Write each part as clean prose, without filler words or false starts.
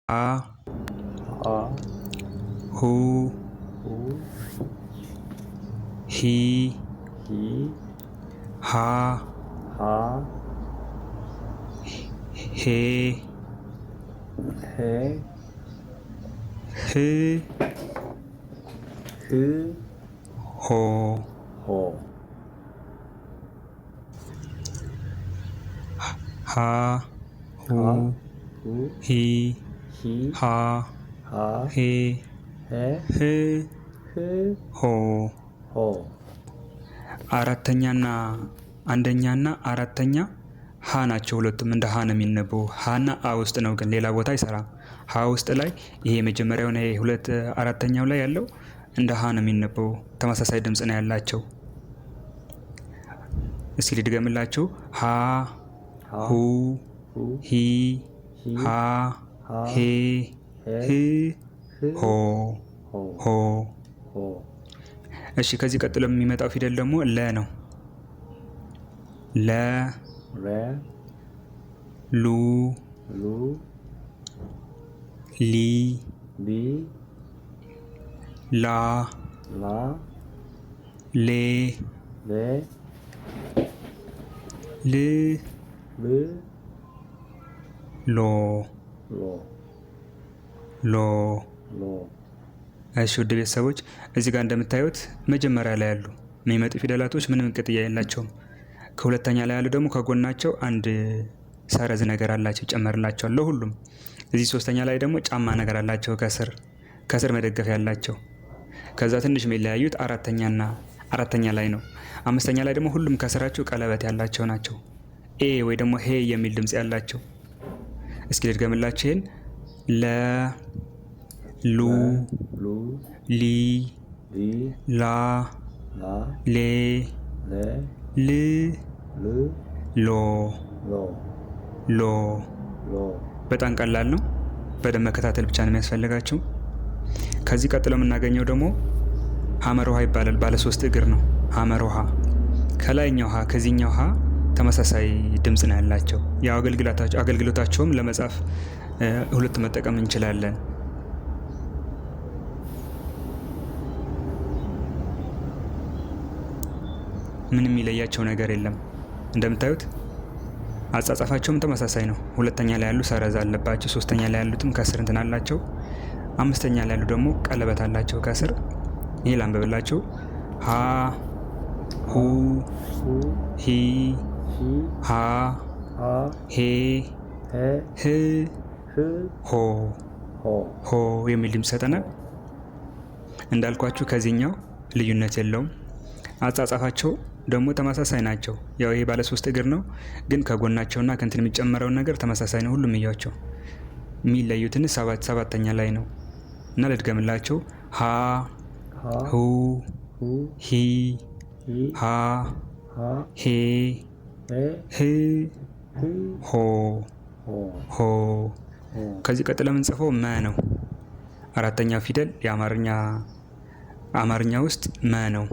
አ ሁ ሁ ሂ ሂ ሃ ሃ ሄ ሄ ህ ህ ሆ ሆ ሃ ሁ ሃ ሁ ሂ ሂ ሃ ሃ ሄ ሄ ህ ህ ሆ ሆ አራተኛና አንደኛና አራተኛ ሀ ናቸው። ሁለቱም እንደ ሀ ነው የሚነበቡ። ሀና አ ውስጥ ነው ግን ሌላ ቦታ አይሰራም። ሀ ውስጥ ላይ ይሄ የመጀመሪያውና ይሄ ሁለት አራተኛው ላይ ያለው እንደ ሀ ነው የሚነበቡ። ተመሳሳይ ድምፅ ነው ያላቸው። እስኪ ልድገምላችሁ። ሀ ሁ ሂ ሃ ሄ ህ ሆ ሆ። እሺ ከዚህ ቀጥሎ የሚመጣው ፊደል ደግሞ ለ ነው። ለ ሉ ሊ ላ ሌ ል ሎ ሎ። እሺ ውድ ቤተሰቦች እዚህ ጋር እንደምታዩት መጀመሪያ ላይ ያሉ የሚመጡ ፊደላቶች ምንም ቅጥያ የላቸውም። ከሁለተኛ ላይ ያሉ ደግሞ ከጎናቸው አንድ ሰረዝ ነገር አላቸው ይጨመርላቸዋል ለሁሉም። እዚህ ሶስተኛ ላይ ደግሞ ጫማ ነገር አላቸው ከስር መደገፊያ ያላቸው። ከዛ ትንሽ የሚለያዩት አራተኛ ላይ ነው። አምስተኛ ላይ ደግሞ ሁሉም ከስራቸው ቀለበት ያላቸው ናቸው። ኤ ወይ ደግሞ ሄ የሚል ድምጽ ያላቸው። እስኪ ልድገምላችሁ ይሄን ለ ሉ ሊ ላ ሌ ል ሎ ሎ። በጣም ቀላል ነው። በደንብ መከታተል ብቻ ነው የሚያስፈልጋችሁ። ከዚህ ቀጥሎ የምናገኘው ደግሞ ሐመር ውሃ ይባላል። ባለ 3 እግር ነው ሐመር ውሃ። ከላይኛው ሀ ከዚህኛው ሀ ተመሳሳይ ድምጽ ነው ያላቸው። ያው አገልግሎታቸውም ለመጻፍ ሁለት መጠቀም እንችላለን። ምንም የሚለያቸው ነገር የለም። እንደምታዩት አጻጻፋቸውም ተመሳሳይ ነው። ሁለተኛ ላይ ያሉ ሰረዝ አለባቸው። ሶስተኛ ላይ ያሉትም ከስር እንትን አላቸው። አምስተኛ ላይ ያሉ ደግሞ ቀለበት አላቸው ከስር። ይሄ ላንብብላችሁ። ሀ ሁ ሂ ሃ ሄ ህ ሆ ሆ የሚል ድምፅ ሰጠናል። እንዳልኳችሁ ከዚህኛው ልዩነት የለውም። አጻጻፋቸው ደግሞ ተመሳሳይ ናቸው። ያው ይሄ ባለ 3 እግር ነው፣ ግን ከጎናቸውና ከእንትን የሚጨመረውን ነገር ተመሳሳይ ነው። ሁሉም እያቸው የሚለዩትን ሰባተኛ ላይ ነው እና ልድገምላቸው። ሀ ሁ ሂ ሃ ሄ ህ ሆ ሆ። ከዚህ ቀጥሎ የምንጽፈው መ ነው። አራተኛው ፊደል አማርኛ ውስጥ መ ነው።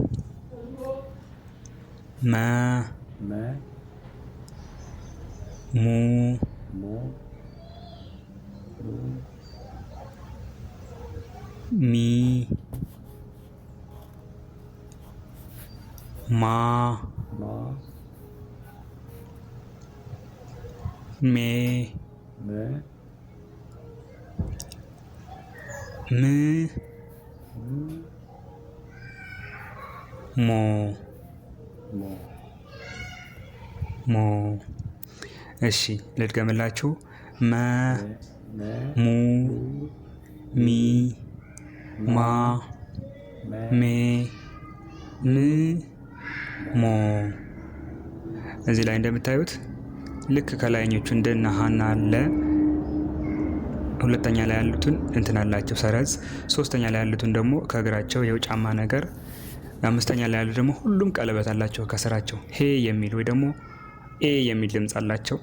መ ሙ ሚ ማ ሜ ም ሞ ሞ። እሺ ልድገምላችሁ። መ ሙ ሚ ማ ሜ ም ሞ። እዚህ ላይ እንደምታዩት ልክ ከላይኞቹ እንደነ ሀና አለ። ሁለተኛ ላይ ያሉትን እንትን አላቸው ሰረዝ። ሶስተኛ ላይ ያሉትን ደግሞ ከእግራቸው የው ጫማ ነገር። አምስተኛ ላይ ያሉት ደግሞ ሁሉም ቀለበት አላቸው ከስራቸው ሄ የሚል ወይ ደግሞ ኤ የሚል ድምፅ አላቸው።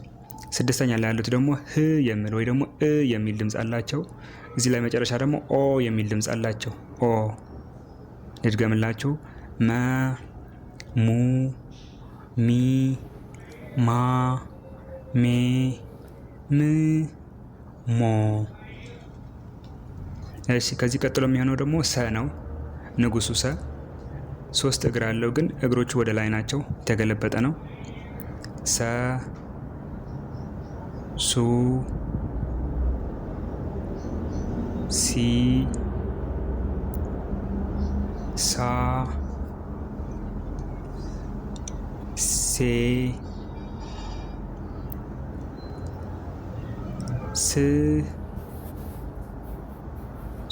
ስድስተኛ ላይ ያሉት ደግሞ ህ የሚል ወይ ደግሞ እ የሚል ድምፅ አላቸው። እዚህ ላይ መጨረሻ ደግሞ ኦ የሚል ድምፅ አላቸው። ኦ። ልድገምላችሁ። መ ሙ ሚ ማ ሜ ም ሞ እሺ ከዚህ ቀጥሎ የሚሆነው ደግሞ ሰ ነው። ንጉሱ ሰ 3 እግር አለው፣ ግን እግሮቹ ወደ ላይ ናቸው። የተገለበጠ ነው። ሰ ሱ ሲ ሳ ሴ ስ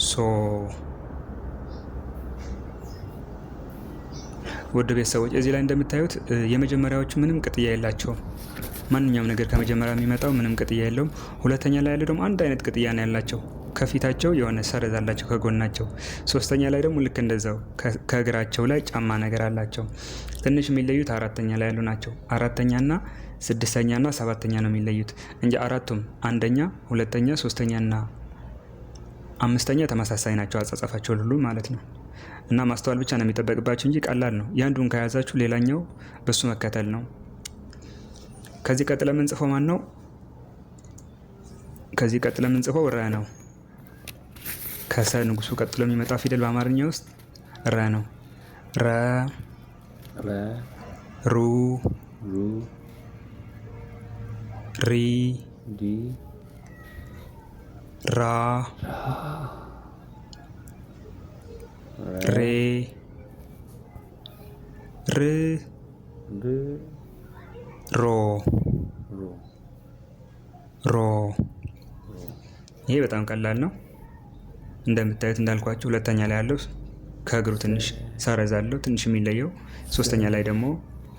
ሶ። ውድ ቤተሰቦች እዚህ ላይ እንደምታዩት የመጀመሪያዎቹ ምንም ቅጥያ የላቸውም። ማንኛውም ነገር ከመጀመሪያ የሚመጣው ምንም ቅጥያ የለውም። ሁለተኛ ላይ ያለው ደግሞ አንድ አይነት ቅጥያ ነው ያላቸው። ከፊታቸው የሆነ ሰረዝ አላቸው ከጎናቸው። ሶስተኛ ላይ ደግሞ ልክ እንደዛው ከእግራቸው ላይ ጫማ ነገር አላቸው። ትንሽ የሚለዩት አራተኛ ላይ ያሉ ናቸው። አራተኛና ስድስተኛና ሰባተኛ ነው የሚለዩት እንጂ አራቱም አንደኛ፣ ሁለተኛ፣ ሶስተኛና አምስተኛ ተመሳሳይ ናቸው አጻጻፋቸው ሁሉ ማለት ነው። እና ማስተዋል ብቻ ነው የሚጠበቅባቸው እንጂ ቀላል ነው። ያንዱን ከያዛችሁ ሌላኛው በሱ መከተል ነው። ከዚህ ቀጥለ የምንጽፈው ማን ነው? ከዚህ ቀጥለ የምንጽፈው ረ ነው። ከሰ ንጉሱ ቀጥሎ የሚመጣ ፊደል በአማርኛ ውስጥ ረ ነው። ረ ሩ ሪ ራ ሬ ር ሮ ሮ። ይሄ በጣም ቀላል ነው። እንደምታዩት እንዳልኳችሁ ሁለተኛ ላይ ያለው ከእግሩ ትንሽ ሰረዝ አለው፣ ትንሽ የሚለየው። ሶስተኛ ላይ ደግሞ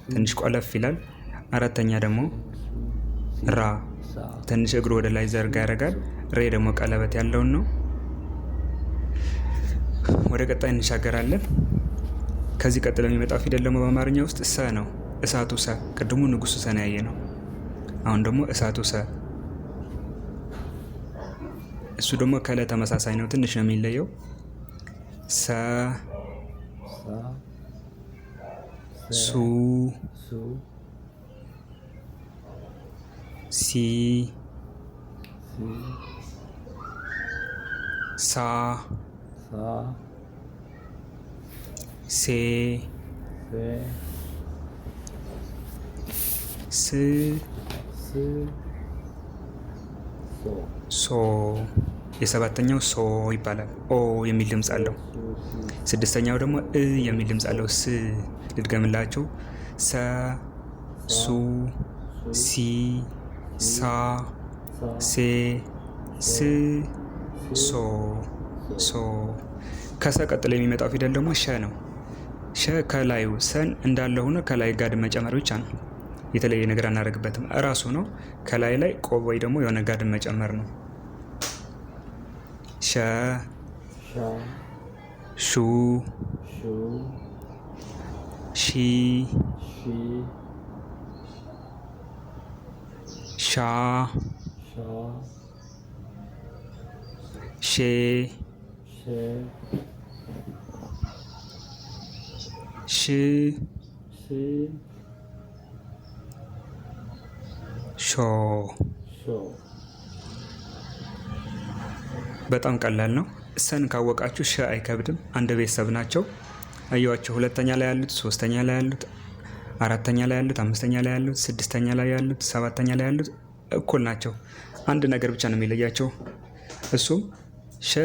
ትንሽ ቆለፍ ይላል። አራተኛ ደግሞ ራ ትንሽ እግሩ ወደ ላይ ዘርጋ ያደርጋል። ሬ ደግሞ ቀለበት ያለውን ነው። ወደ ቀጣይ እንሻገራለን። ከዚህ ቀጥሎ የሚመጣው ፊደል ደግሞ በአማርኛ ውስጥ ሰ ነው። እሳቱ ሰ። ቅድሙ ንጉሱ ሰ ነው ያየ ነው። አሁን ደግሞ እሳቱ ሰ። እሱ ደግሞ ከለ ተመሳሳይ ነው፣ ትንሽ ነው የሚለየው። ሰ ሱ ሲ ሳ ሴ ስ ሶ። የሰባተኛው ሶ ይባላል። ኦ የሚል ድምፅ አለው። ስድስተኛው ደግሞ እ የሚል ድምፅ አለው። ስ። ልድገምላችሁ። ሰ ሱ ሲ ሳ ሴ ስ ሶ ሶ። ከሰ ቀጥሎ የሚመጣው ፊደል ደግሞ ሸ ነው። ሸ ከላዩ ሰን እንዳለ ሆኖ ከላይ ጋድም መጨመር ብቻ ነው። የተለየ ነገር አናደርግበትም። እራሱ ነው። ከላይ ላይ ቆብ ወይ ደግሞ የሆነ ጋድም መጨመር ነው። ሸ ሹ ሺ ሻ ሼ ሽ ሾ። በጣም ቀላል ነው። ሰን ካወቃችሁ ሸ አይከብድም። አንድ ቤተሰብ ናቸው። አየዋቸው። ሁለተኛ ላይ ያሉት፣ ሶስተኛ ላይ ያሉት፣ አራተኛ ላይ ያሉት፣ አምስተኛ ላይ ያሉት፣ ስድስተኛ ላይ ያሉት፣ ሰባተኛ ላይ ያሉት እኩል ናቸው። አንድ ነገር ብቻ ነው የሚለያቸው። እሱም ሸ